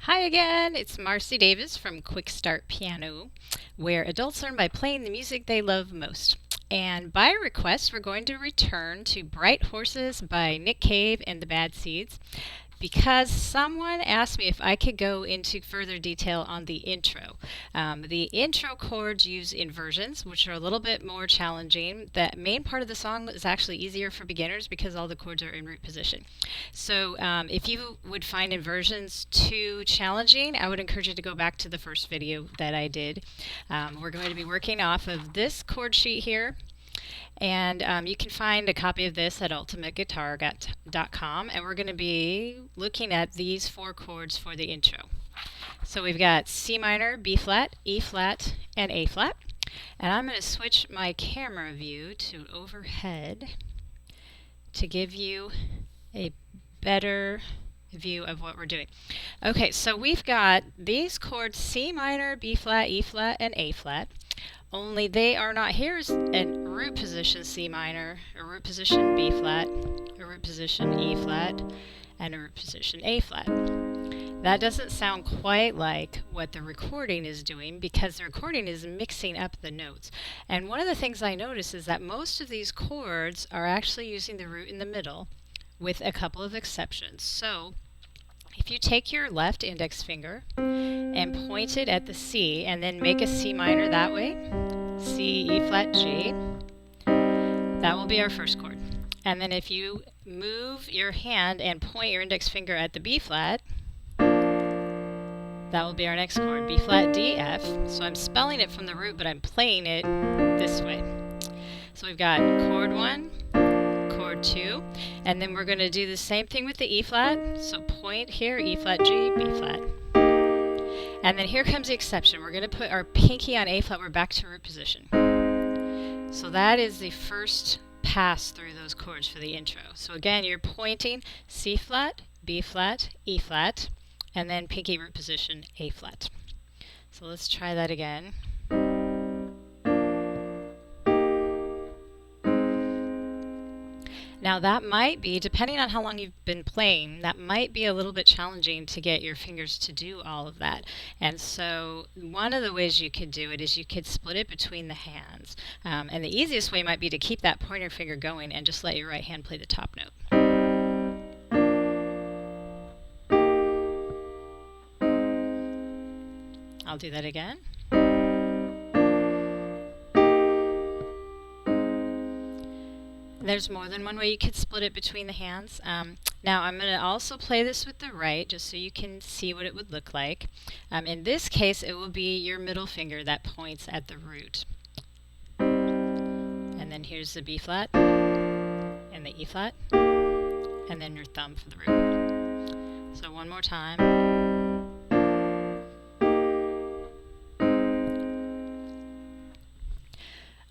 Hi again, it's Marcy Davis from Quick Start Piano, where adults learn by playing the music they love most. And by request, we're going to return to Bright Horses by Nick Cave and the Bad Seeds because someone asked me if I could go into further detail on the intro. The intro chords use inversions, which are a little bit more challenging. The main part of the song is actually easier for beginners because all the chords are in root position. So if you would find inversions too challenging, I would encourage you to go back to the first video that I did. We're going to be working off of this chord sheet here. And you can find a copy of this at ultimateguitar.com, and we're going to be looking at these four chords for the intro. So we've got C minor, B flat, E flat, and A flat. And I'm going to switch my camera view to overhead to give you a better view of what we're doing. Okay, so we've got these chords C minor, B flat, E flat, and A flat. Only they are not here in root position C minor, a root position B flat, a root position E flat, and a root position A flat. That doesn't sound quite like what the recording is doing because the recording is mixing up the notes. And one of the things I notice is that most of these chords are actually using the root in the middle with a couple of exceptions. So if you take your left index finger and point it at the C and then make a C minor that way, C, E flat, G, that will be our first chord. And then if you move your hand and point your index finger at the B flat, that will be our next chord, B flat, D, F. So I'm spelling it from the root, but I'm playing it this way. So we've got chord 1, chord 2, and then we're going to do the same thing with the E flat. So point here, E flat, G, B flat. And then here comes the exception. We're going to put our pinky on A flat. We're back to root position. So that is the first pass through those chords for the intro. So again, you're pointing C flat, B flat, E flat, and then pinky root position, A flat. So let's try that again. Now that might be, depending on how long you've been playing, that might be a little bit challenging to get your fingers to do all of that. And so one of the ways you could do it is you could split it between the hands. And the easiest way might be to keep that pointer finger going and just let your right hand play the top note. I'll do that again. There's more than one way you could split it between the hands. Now I'm going to also play this with the right just so you can see what it would look like. In this case, it will be your middle finger that points at the root. And then here's the B flat and the E flat, and then your thumb for the root. So one more time.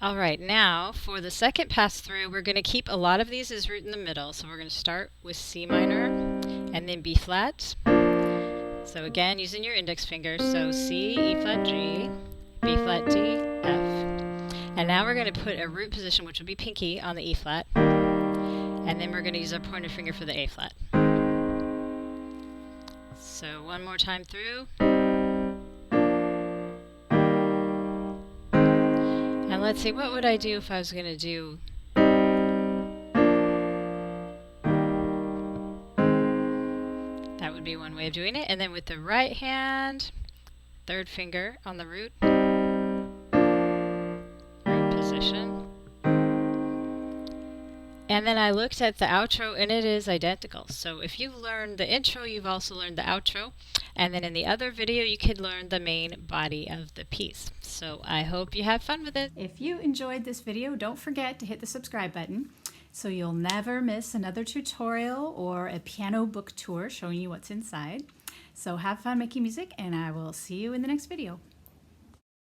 Alright, now for the second pass through, we're going to keep a lot of these as root in the middle. So we're going to start with C minor and then B flat. So again, using your index finger, so C, E flat, G, B flat, D, F. And now we're going to put a root position, which will be pinky, on the E flat. And then we're going to use our pointer finger for the A flat. So one more time through. And let's see, what would I do if I was going to do... That would be one way of doing it. And then with the right hand, third finger on the root position. And then I looked at the outro and it is identical. So if you've learned the intro, you've also learned the outro. And then in the other video, you could learn the main body of the piece. So I hope you have fun with it. If you enjoyed this video, don't forget to hit the subscribe button so you'll never miss another tutorial or a piano book tour showing you what's inside. So have fun making music, and I will see you in the next video.